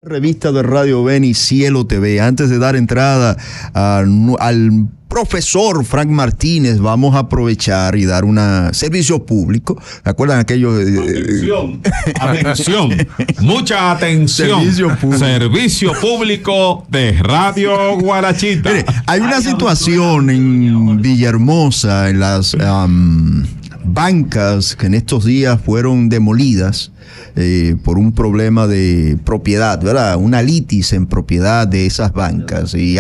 Revista de Radio Beni Cielo TV. Antes de dar entrada al profesor Frank Martínez, vamos a aprovechar y dar un servicio público. ¿Recuerdan aquello? Atención, mucha atención. Servicio público de Radio Guarachita. Mire, hay una situación en Villahermosa, en las bancas que en estos días fueron demolidas por un problema de propiedad, ¿verdad? Una litis en propiedad de esas bancas. Y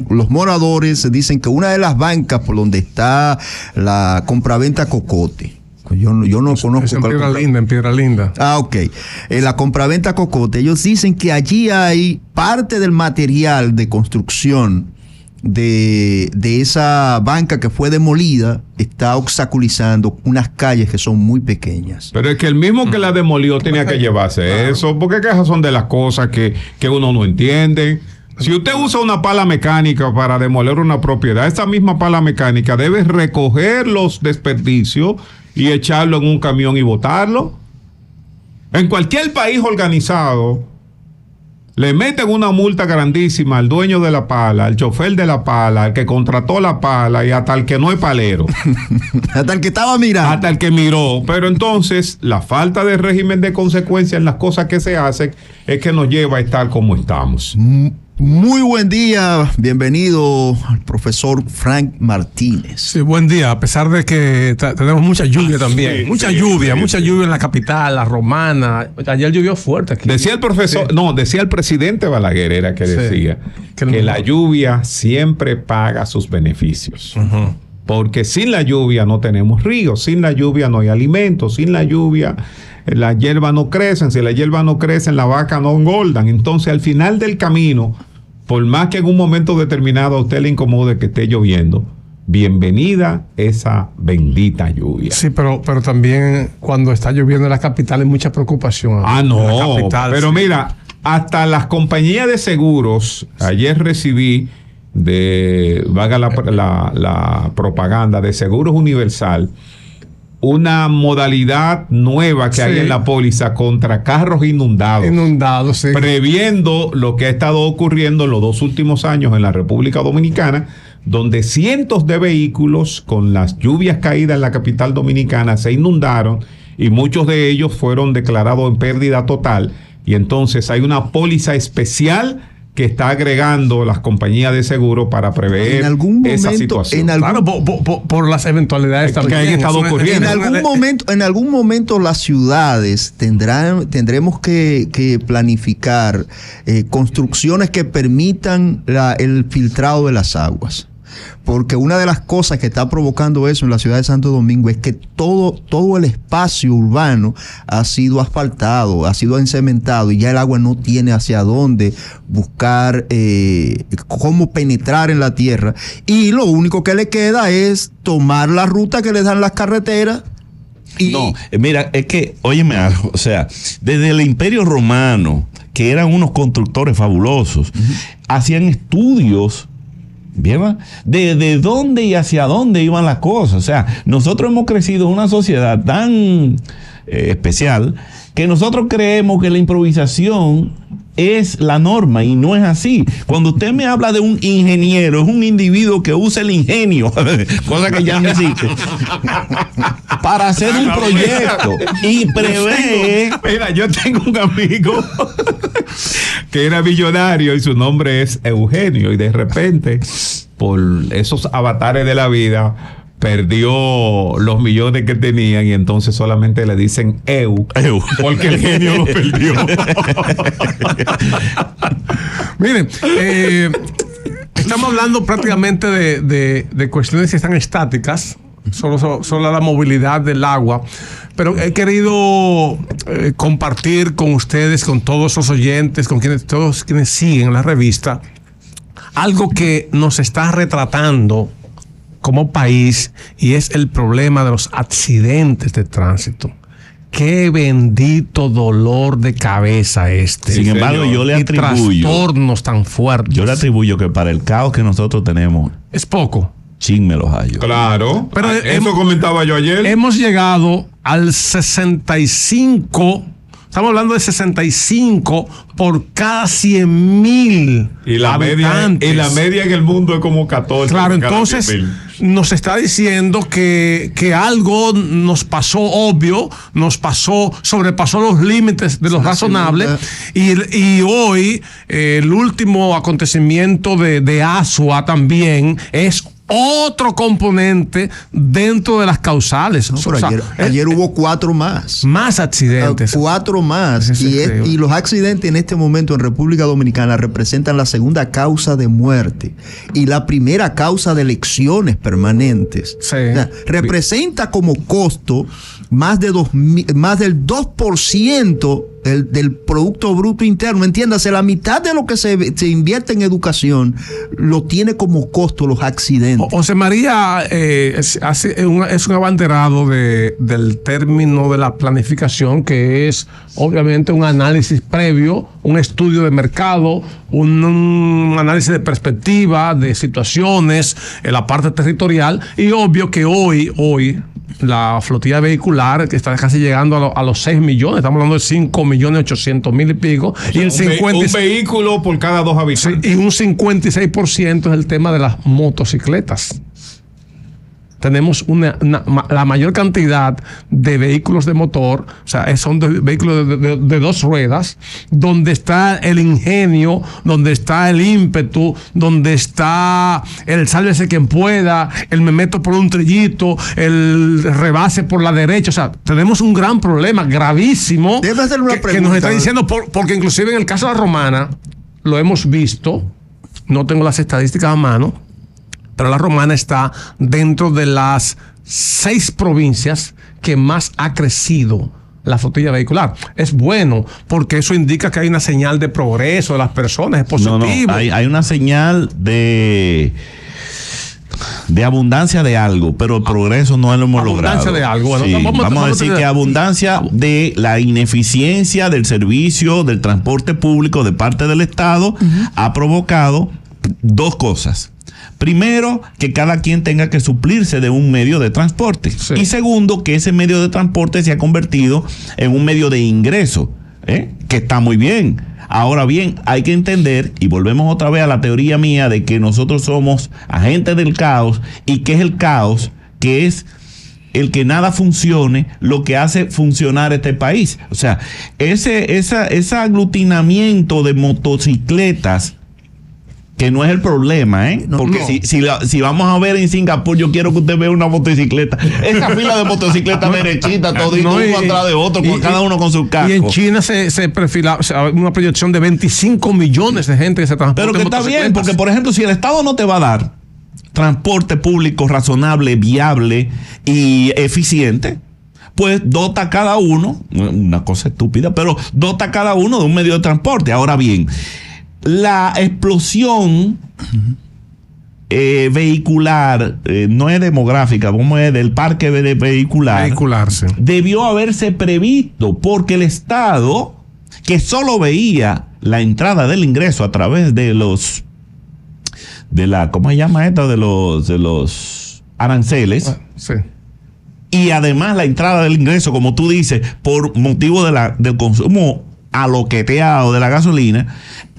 los moradores dicen que una de las bancas por donde está la compraventa Cocote, yo no conozco. Es en Piedra Linda. Ah, ok. La compraventa Cocote, ellos dicen que allí hay parte del material de construcción de esa banca que fue demolida, está obstaculizando unas calles que son muy pequeñas. Pero es que el mismo que la demolió tenía que llevarse eso, porque esas son de las cosas que uno no entiende. Si usted usa una pala mecánica para demoler una propiedad, esa misma pala mecánica debe recoger los desperdicios y echarlo en un camión y botarlo. En cualquier país organizado le meten una multa grandísima al dueño de la pala, al chofer de la pala, al que contrató la pala y hasta el que no es palero. Hasta el que estaba mirando. Hasta el que miró. Pero entonces la falta de régimen de consecuencia en las cosas que se hacen es que nos lleva a estar como estamos. Muy buen día, bienvenido al profesor Frank Martínez. Sí, buen día, a pesar de que tenemos mucha lluvia también. Sí, mucha lluvia en la capital, la Romana. Ayer llovió fuerte aquí. Decía el profesor, decía el presidente Balaguer, era que decía que la lluvia siempre paga sus beneficios. Uh-huh. Porque sin la lluvia no tenemos ríos, sin la lluvia no hay alimentos, sin la lluvia las hierbas no crecen, si las hierbas no crecen, las vacas no engordan. Entonces, al final del camino, por más que en un momento determinado a usted le incomode que esté lloviendo, bienvenida esa bendita lluvia. Sí, pero también cuando está lloviendo en la capital hay mucha preocupación. Pero mira, hasta las compañías de seguros, ayer recibí vaga la propaganda de Seguros Universal, una modalidad nueva que hay en la póliza contra carros inundados, sí. Previendo lo que ha estado ocurriendo en los 2 últimos años en la República Dominicana, donde cientos de vehículos con las lluvias caídas en la capital dominicana se inundaron y muchos de ellos fueron declarados en pérdida total. Y entonces hay una póliza especial que está agregando las compañías de seguro para prever esa situación. Claro, por las eventualidades que hayan estado ocurriendo. En algún momento las ciudades tendremos que planificar construcciones que permitan el filtrado de las aguas. Porque una de las cosas que está provocando eso en la ciudad de Santo Domingo es que todo el espacio urbano ha sido asfaltado, ha sido encementado y ya el agua no tiene hacia dónde buscar cómo penetrar en la tierra. Y lo único que le queda es tomar la ruta que les dan las carreteras. Mira, es que, óyeme algo, o sea, desde el Imperio Romano, que eran unos constructores fabulosos, hacían estudios, ¿bien? De dónde y hacia dónde iban las cosas. O sea, nosotros hemos crecido en una sociedad tan especial que nosotros creemos que la improvisación es la norma y no es así. Cuando usted me habla de un ingeniero, es un individuo que usa el ingenio, cosa que ya no existe, para hacer un proyecto y prevé. Mira, yo tengo un amigo que era millonario y su nombre es Eugenio, y de repente, por esos avatares de la vida, perdió los millones que tenían y entonces solamente le dicen porque el genio lo perdió. Miren, estamos hablando prácticamente de cuestiones que están estáticas, solo la movilidad del agua, pero he querido compartir con ustedes, con todos los oyentes, con todos quienes siguen la revista, algo que nos está retratando como país, y es el problema de los accidentes de tránsito. Qué bendito dolor de cabeza este. Sin embargo, yo le atribuyo trastornos tan fuertes. Yo le atribuyo que para el caos que nosotros tenemos es poco. Chin me los hallo. Claro, pero eso comentaba yo ayer. Hemos llegado al 65, o Estamos hablando de 65 por cada 100,000 habitantes. Y la media en el mundo es como 14. Claro, entonces nos está diciendo que algo nos pasó obvio, sobrepasó los límites de lo razonable. Y hoy el último acontecimiento de Asua también es otro componente dentro de las causales. No, pero ayer hubo 4 más. Más accidentes. 4 más. Y los accidentes en este momento en República Dominicana representan la segunda causa de muerte y la primera causa de lesiones permanentes. Sí. O sea, representa como costo más del 2% del Producto Bruto Interno. Entiéndase, la mitad de lo que se invierte en educación lo tiene como costo los accidentes. José María es un abanderado del término de la planificación, que es obviamente un análisis previo, un estudio de mercado, un análisis de perspectiva, de situaciones en la parte territorial, y obvio que hoy la flotilla vehicular, que está casi llegando a los 6 millones, estamos hablando de 5.800.000 y pico, o sea, un vehículo por cada 2 habitantes. Y un 56% es el tema de las motocicletas. Tenemos la mayor cantidad de vehículos de motor, o sea, son vehículos de 2 ruedas, donde está el ingenio, donde está el ímpetu, donde está el sálvese quien pueda, el me meto por un trillito, el rebase por la derecha. O sea, tenemos un gran problema, gravísimo, que nos está diciendo, porque inclusive en el caso de la Romana, lo hemos visto, no tengo las estadísticas a mano, pero la Romana está dentro de las 6 provincias que más ha crecido la flotilla vehicular. Es bueno, porque eso indica que hay una señal de progreso de las personas, es positivo. No, hay una señal de abundancia de algo, pero el progreso no lo hemos logrado. Abundancia de algo. Bueno, sí, vamos a decir que abundancia de la ineficiencia del servicio del transporte público de parte del Estado ha provocado 2 cosas. Primero, que cada quien tenga que suplirse de un medio de transporte. Sí. Y segundo, que ese medio de transporte se ha convertido en un medio de ingreso, que está muy bien. Ahora bien, hay que entender, y volvemos otra vez a la teoría mía de que nosotros somos agentes del caos, y que es el caos, que es el que nada funcione, lo que hace funcionar este país. O sea, ese aglutinamiento de motocicletas, que no es el problema, porque si vamos a ver en Singapur, yo quiero que usted vea una motocicleta, esa fila de motocicletas derechita, todito, uno atrás de otro, cada uno con su casco. Y en China se perfila una proyección de 25 millones de gente que se transporta. Pero que está bien, porque por ejemplo, si el Estado no te va a dar transporte público razonable, viable y eficiente, pues dota a cada uno, una cosa estúpida, pero dota a cada uno de un medio de transporte. Ahora bien, la explosión vehicular, no es demográfica, como es del parque vehicularse, debió haberse previsto, porque el Estado, que solo veía la entrada del ingreso a través de ¿cómo se llama esto? De los aranceles. Sí. Y además la entrada del ingreso, como tú dices, por motivo del consumo aloqueteado de la gasolina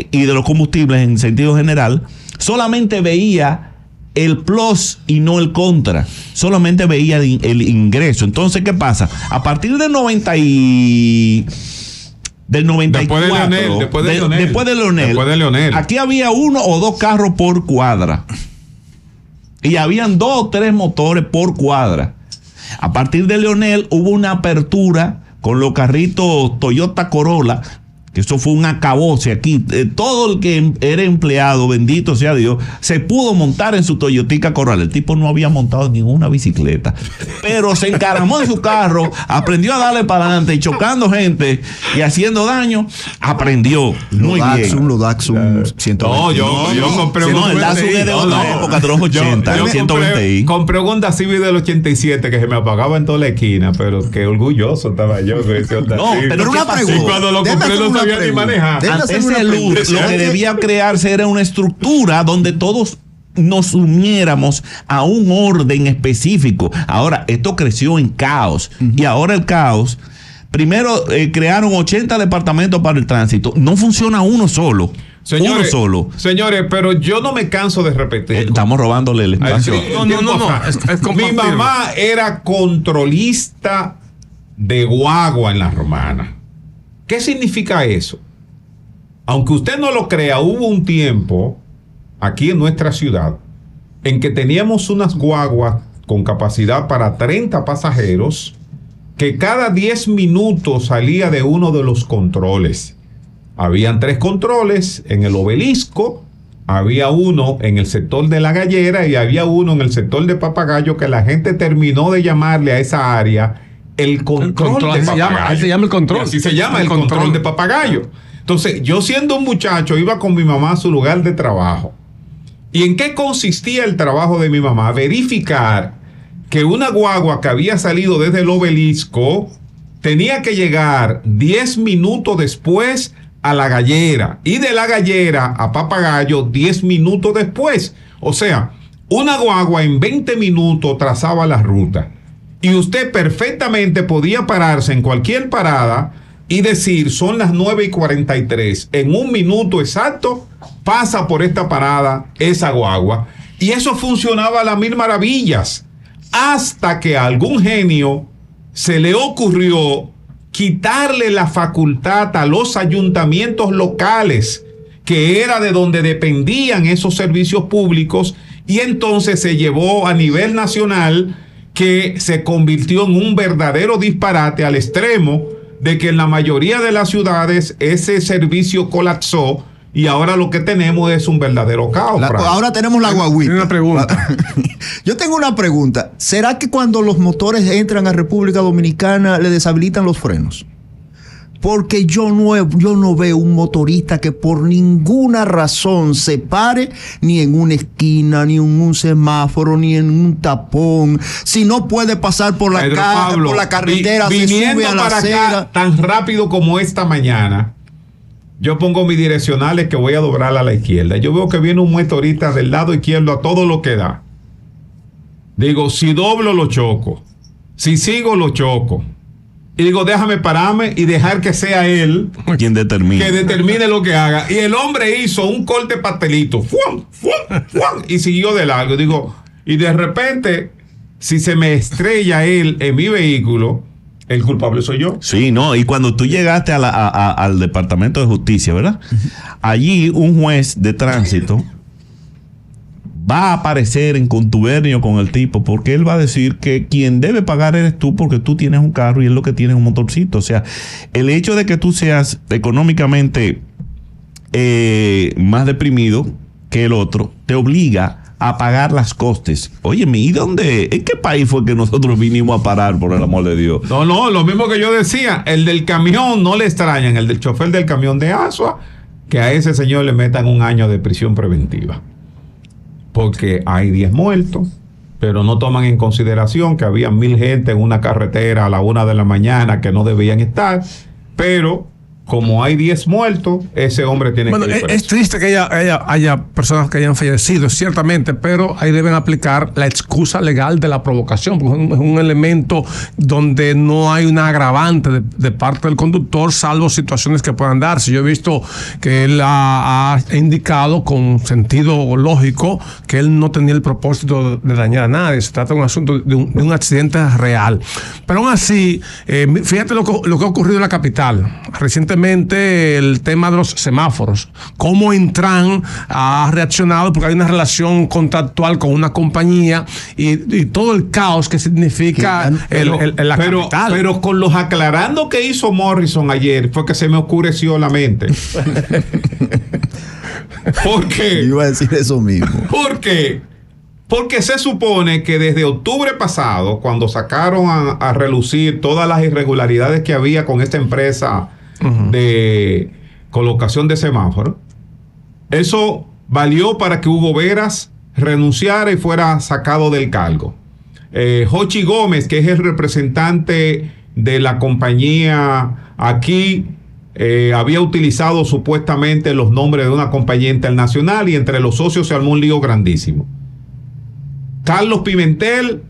y de los combustibles en sentido general, solamente veía el plus y no el contra, solamente veía el ingreso. Entonces, ¿qué pasa? A partir del 94, después de Leonel, aquí había 1 o 2 carros por cuadra y habían 2 o 3 motores por cuadra. A partir de Leonel hubo una apertura con los carritos Toyota Corolla, que eso fue un acabose aquí. Todo el que era empleado, bendito sea Dios, se pudo montar en su Toyotica Corolla. El tipo no había montado ninguna bicicleta, pero se encaramó en su carro, aprendió a darle para adelante y chocando gente y haciendo daño, aprendió muy bien. Los Datsun 120. No, yo compré un el Datsun es de otra época, de los 80, el 120i. Compré un Honda Civic del 87 que se me apagaba en toda la esquina, pero qué orgulloso estaba yo de ese Honda Civic. Pero una pregunta. Y cuando lo compré no sabía ni manejar. Ante ese luz, lo que debía crearse era una estructura donde todos nos uniéramos a un orden específico. Ahora, esto creció en caos. Y ahora el caos Primero crearon 80 departamentos para el tránsito. No funciona uno solo. Uno solo. Señores, pero yo no me canso de repetir. Estamos robándole el espacio. No. Mi mamá era controlista de guagua en La Romana. ¿Qué significa eso? Aunque usted no lo crea, hubo un tiempo aquí en nuestra ciudad en que teníamos unas guaguas con capacidad para 30 pasajeros que cada 10 minutos salía de uno de los controles. Habían 3 controles en el Obelisco, había uno en el sector de La Gallera y había uno en el sector de Papagayo, que la gente terminó de llamarle a esa área el control de Papagayo. Se llama el control. Y así se llama el control de Papagayo. Entonces, yo siendo un muchacho, iba con mi mamá a su lugar de trabajo. ¿Y en qué consistía el trabajo de mi mamá? Verificar que una guagua que había salido desde el Obelisco tenía que llegar 10 minutos después a La Gallera, y de La Gallera a Papagayo 10 minutos después. O sea, una guagua en 20 minutos trazaba la ruta, y usted perfectamente podía pararse en cualquier parada y decir, son las 9:43, en un minuto exacto pasa por esta parada esa guagua, y eso funcionaba a las mil maravillas, hasta que a algún genio se le ocurrió quitarle la facultad a los ayuntamientos locales, que era de donde dependían esos servicios públicos, y entonces se llevó a nivel nacional, que se convirtió en un verdadero disparate, al extremo de que en la mayoría de las ciudades ese servicio colapsó, y ahora lo que tenemos es un verdadero caos. Ahora tenemos la guaguita. Una pregunta. Yo tengo una pregunta. ¿Será que cuando los motores entran a República Dominicana le deshabilitan los frenos? Porque yo no veo un motorista que por ninguna razón se pare ni en una esquina, ni en un semáforo, ni en un tapón. Si no puede pasar por la calle, por la carretera, se sube a la acera. Tan rápido como esta mañana, yo pongo mis direccionales que voy a doblar a la izquierda. Yo veo que viene un motorista del lado izquierdo a todo lo que da. Digo, si doblo lo choco, si sigo lo choco. Y digo, déjame pararme y dejar que sea él quien determine. Que determine lo que haga. Y el hombre hizo un corte pastelito. ¡Fuam, fuam, fuam! Y siguió de largo. Digo, y de repente, si se me estrella él en mi vehículo, el culpable soy yo. Sí, no. Y cuando tú llegaste al Departamento de Justicia, ¿verdad? Allí un juez de tránsito va a aparecer en contubernio con el tipo, porque él va a decir que quien debe pagar eres tú, porque tú tienes un carro y él lo que tiene es un motorcito. O sea, el hecho de que tú seas económicamente más deprimido que el otro te obliga a pagar las costes. Óyeme, ¿y dónde? ¿En qué país fue que nosotros vinimos a parar, por el amor de Dios? No, lo mismo que yo decía, el del camión no le extrañan, el del chofer del camión de Asua, que a ese señor le metan 1 año de prisión preventiva. Porque hay 10 muertos, pero no toman en consideración que había 1000 gente en una carretera a la 1 de la mañana que no debían estar, pero como hay 10 muertos, ese hombre tiene que ir preso. Es triste que haya personas que hayan fallecido, ciertamente, pero ahí deben aplicar la excusa legal de la provocación, porque es un elemento donde no hay una agravante de parte del conductor, salvo situaciones que puedan darse. Yo he visto que él ha indicado con sentido lógico que él no tenía el propósito de dañar a nadie. Se trata de un asunto de un accidente real. Pero aún así, fíjate lo que ha ocurrido en la capital recientemente. El tema de los semáforos, cómo Intran ha reaccionado, porque hay una relación contractual con una compañía y todo el caos que significa la capital. Pero con los aclarando que hizo Morrison ayer fue que se me oscureció la mente. ¿Por qué? Iba a decir eso mismo. ¿Por qué? Porque se supone que desde octubre pasado, cuando sacaron a relucir todas las irregularidades que había con esta empresa de colocación de semáforos, eso valió para que Hugo Veras renunciara y fuera sacado del cargo. Jochi Gómez, que es el representante de la compañía aquí, había utilizado supuestamente los nombres de una compañía internacional y entre los socios se armó un lío grandísimo. Carlos Pimentel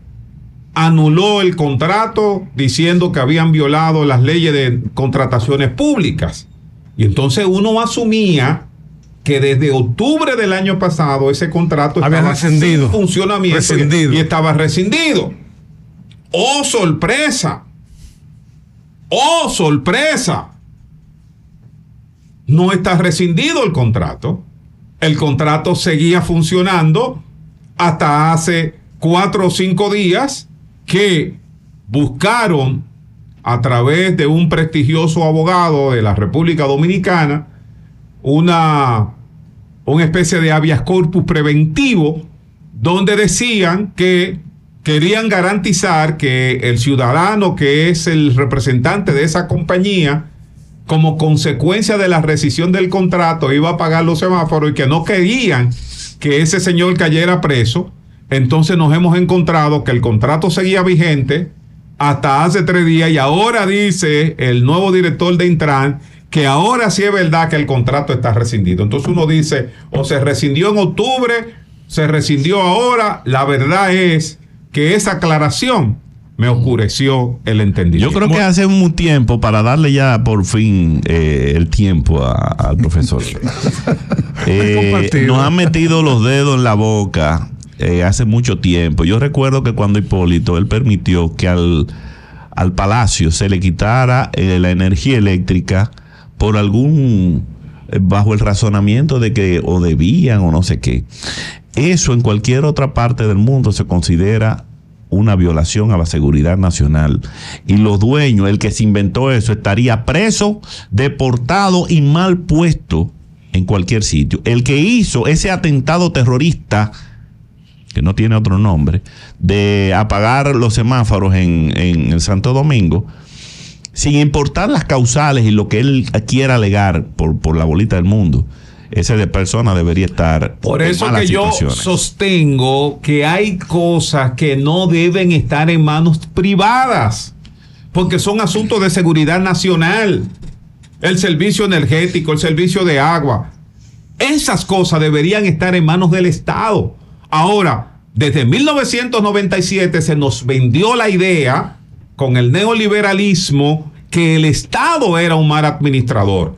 anuló el contrato diciendo que habían violado las leyes de contrataciones públicas. Y entonces uno asumía que desde octubre del año pasado ese contrato había estaba rescindido, sin funcionamiento rescindido. y estaba rescindido. ¡Oh, sorpresa! ¡Oh, sorpresa! No está rescindido el contrato. El contrato seguía funcionando hasta hace 4 o 5 días que buscaron a través de un prestigioso abogado de la República Dominicana una especie de habeas corpus preventivo donde decían que querían garantizar que el ciudadano que es el representante de esa compañía, como consecuencia de la rescisión del contrato, iba a pagar los semáforos y que no querían que ese señor cayera preso. Entonces nos hemos encontrado que el contrato seguía vigente hasta hace 3 días y ahora dice el nuevo director de Intran que ahora sí es verdad que el contrato está rescindido. Entonces uno dice, o se rescindió en octubre, se rescindió ahora. La verdad es que esa aclaración me oscureció el entendimiento. Yo creo que hace un tiempo, para darle ya por fin el tiempo al profesor, nos han metido los dedos en la boca hace mucho tiempo. Yo recuerdo que cuando Hipólito, él permitió que al Palacio se le quitara la energía eléctrica por bajo el razonamiento de que o debían o no sé qué. Eso en cualquier otra parte del mundo se considera una violación a la seguridad nacional. Y los dueños, el que se inventó eso, estaría preso, deportado y mal puesto en cualquier sitio. El que hizo ese atentado terrorista, que no tiene otro nombre, de apagar los semáforos en el Santo Domingo, sin importar las causales y lo que él quiera alegar por la bolita del mundo, ese de persona debería estar por eso que yo sostengo que hay cosas que no deben estar en manos privadas, porque son asuntos de seguridad nacional. El servicio energético, el servicio de agua, esas cosas deberían estar en manos del Estado. Ahora, desde 1997 se nos vendió la idea con el neoliberalismo que el Estado era un mal administrador.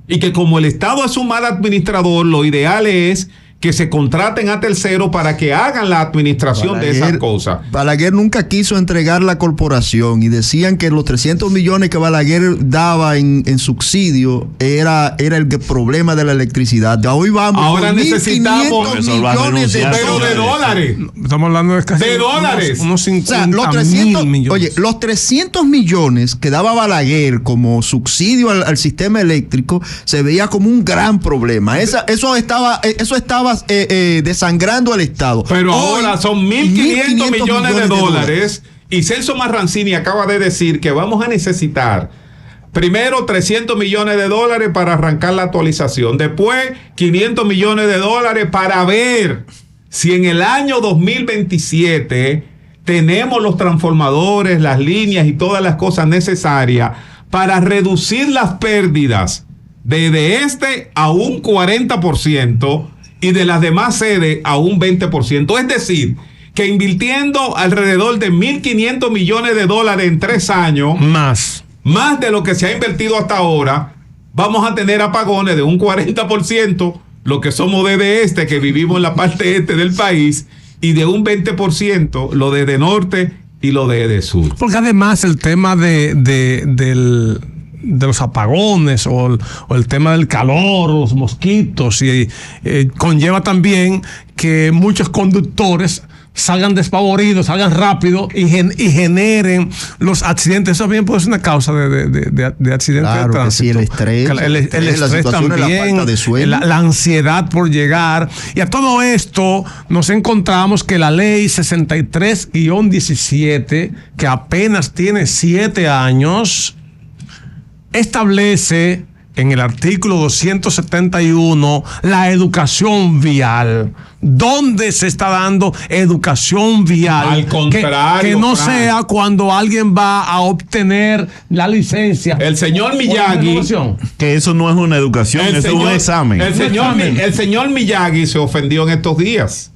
Y que como el Estado es un mal administrador, lo ideal es que se contraten a terceros para que hagan la administración de esas cosas. Balaguer nunca quiso entregar la corporación y decían que los 300 millones que Balaguer daba en subsidio era el problema de la electricidad. Hoy vamos. Ahora necesitamos millones de dólares. Estamos hablando de casi dólares. Unos 50 los 300 millones. Oye, los 300 millones que daba Balaguer como subsidio al sistema eléctrico se veía como un gran problema. Eso estaba desangrando al Estado. Pero hoy, ahora son 1.500 millones de dólares. Y Celso Marrancini acaba de decir que vamos a necesitar primero 300 millones de dólares para arrancar la actualización. Después 500 millones de dólares para ver si en el año 2027 tenemos los transformadores, las líneas y todas las cosas necesarias para reducir las pérdidas de este a un 40%. Y de las demás sedes a un 20%. Es decir, que invirtiendo alrededor de 1.500 millones de dólares en 3 años, más de lo que se ha invertido hasta ahora, vamos a tener apagones de un 40%, lo que somos de este, que vivimos en la parte este del país, y de un 20%, lo de norte y lo de sur. Porque además el tema de los apagones o el tema del calor, los mosquitos, y conlleva también que muchos conductores salgan despavoridos, salgan rápido y generen los accidentes. Eso también puede ser una causa de accidentes de tránsito. Sí, el estrés, el estrés también, la falta de sueño, la ansiedad por llegar. Y a todo esto nos encontramos que la ley 63-17, que apenas tiene 7 años, establece en el artículo 271 la educación vial. ¿Dónde se está dando educación vial? Al contrario, que no sea cuando alguien va a obtener la licencia. El señor Miyagi, que eso no es una educación, eso es un examen. El señor Miyagi se ofendió en estos días.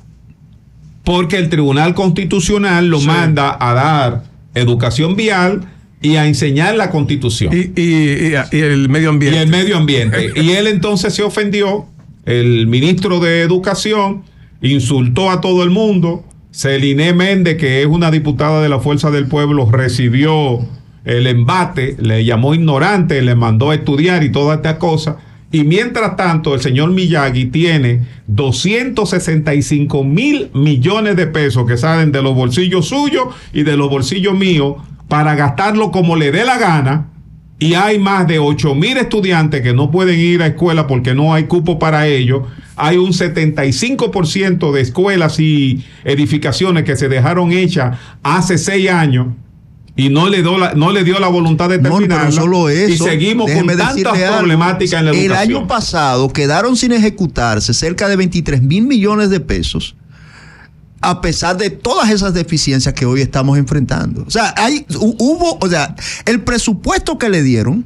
porque el Tribunal Constitucional lo manda a dar educación vial y a enseñar la Constitución. Y el medio ambiente. Y el medio ambiente. Y él entonces se ofendió, el ministro de Educación insultó a todo el mundo. Celine Méndez, que es una diputada de la Fuerza del Pueblo, recibió el embate, le llamó ignorante, le mandó a estudiar y toda esta cosa. Y mientras tanto, el señor Miyagi tiene 265 mil millones de pesos que salen de los bolsillos suyos y de los bolsillos míos para gastarlo como le dé la gana. Y hay más de 8,000 estudiantes que no pueden ir a escuela porque no hay cupo para ellos. Hay un 75% de escuelas y edificaciones que se dejaron hechas hace 6 años y no le dio la voluntad de terminarla. No solo eso, y seguimos con tantas problemáticas en la educación. El año pasado quedaron sin ejecutarse cerca de 23 mil millones de pesos, a pesar de todas esas deficiencias que hoy estamos enfrentando. O sea, el presupuesto que le dieron,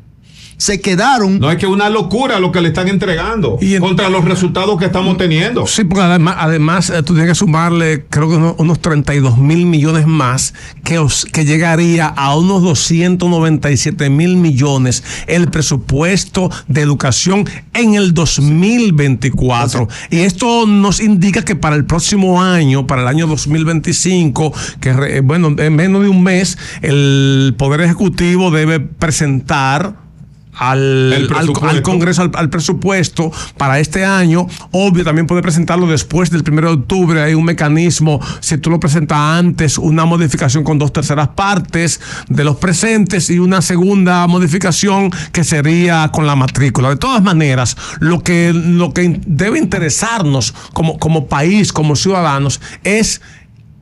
se quedaron. No, es que es una locura lo que le están entregando contra los resultados que estamos teniendo. Sí, porque además tú tienes que sumarle, creo que unos 32 mil millones más, que llegaría a unos 297 mil millones el presupuesto de educación en el 2024. Y esto nos indica que para el próximo año, para el año 2025, que en menos de un mes, el Poder Ejecutivo debe presentar al Congreso, al presupuesto para este año. Obvio, también puede presentarlo después del 1 de octubre. Hay un mecanismo, si tú lo presentas antes, una modificación con 2/3 partes de los presentes y una segunda modificación que sería con la matrícula. De todas maneras, lo que debe interesarnos como país, como ciudadanos, es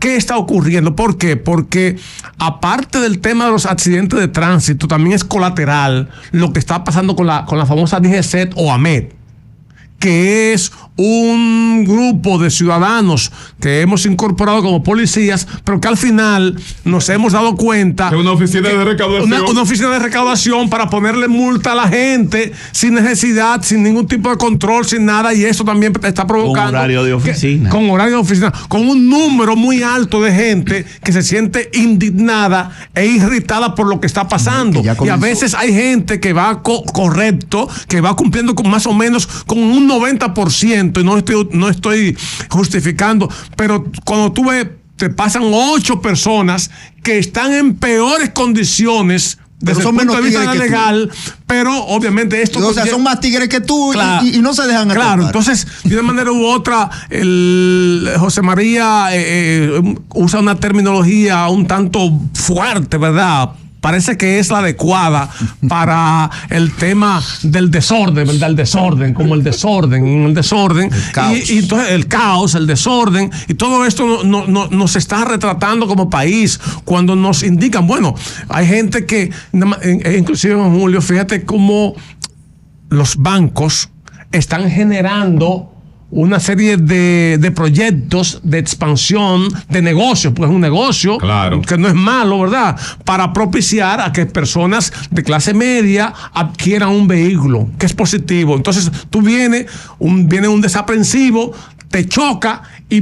¿qué está ocurriendo? ¿Por qué? Porque aparte del tema de los accidentes de tránsito, también es colateral lo que está pasando con la famosa DGCET o AMET, que es un grupo de ciudadanos que hemos incorporado como policías, pero que al final nos hemos dado cuenta que una oficina de recaudación. Una oficina de recaudación para ponerle multa a la gente sin necesidad, sin ningún tipo de control, sin nada, y eso también está provocando con horario de oficina. Con un número muy alto de gente que se siente indignada e irritada por lo que está pasando. Y a veces hay gente que va correcto, que va cumpliendo con más o menos con un 90%, y no estoy justificando, pero cuando tú ves, te pasan 8 personas que están en peores condiciones desde el punto de vista legal, pero obviamente esto... O sea, son más tigres que tú, claro, y no se dejan atrapar. Claro, entonces, de una manera u otra, José María usa una terminología un tanto fuerte, ¿verdad? Parece que es la adecuada para el tema del desorden, ¿verdad? El desorden. El caos. Y entonces el caos, el desorden, y todo esto nos está retratando como país cuando nos indican, bueno, hay gente que, inclusive en Julio, fíjate cómo los bancos están generando una serie de proyectos de expansión de negocios, pues es un negocio, claro, que no es malo, ¿verdad? Para propiciar a que personas de clase media adquieran un vehículo, que es positivo. Entonces tú viene un desaprensivo, te choca y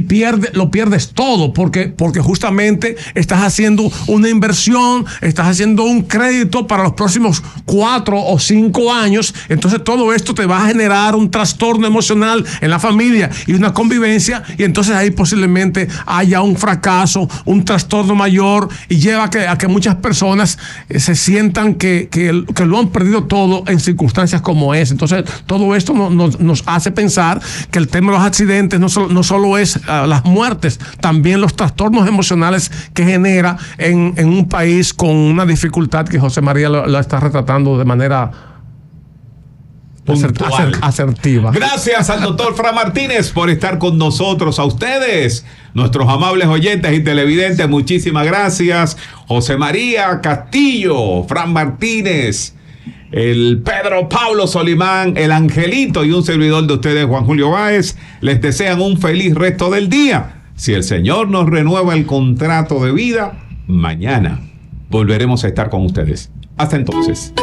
lo pierdes todo, porque justamente estás haciendo una inversión, estás haciendo un crédito para los próximos 4 o 5 años. Entonces todo esto te va a generar un trastorno emocional en la familia y una convivencia, y entonces ahí posiblemente haya un fracaso, un trastorno mayor, y lleva a que muchas personas se sientan que lo han perdido todo en circunstancias como esa. Entonces todo esto nos hace pensar que el tema de los accidentes no solo es las muertes, también los trastornos emocionales que genera en un país con una dificultad que José María la está retratando de manera asertiva. Gracias al doctor Fran Martínez por estar con nosotros. A ustedes, nuestros amables oyentes y televidentes, muchísimas gracias. José María Castillo, Fran Martínez, el Pedro Pablo Solimán, el Angelito y un servidor de ustedes, Juan Julio Báez, les desean un feliz resto del día. Si el Señor nos renueva el contrato de vida, mañana volveremos a estar con ustedes. Hasta entonces.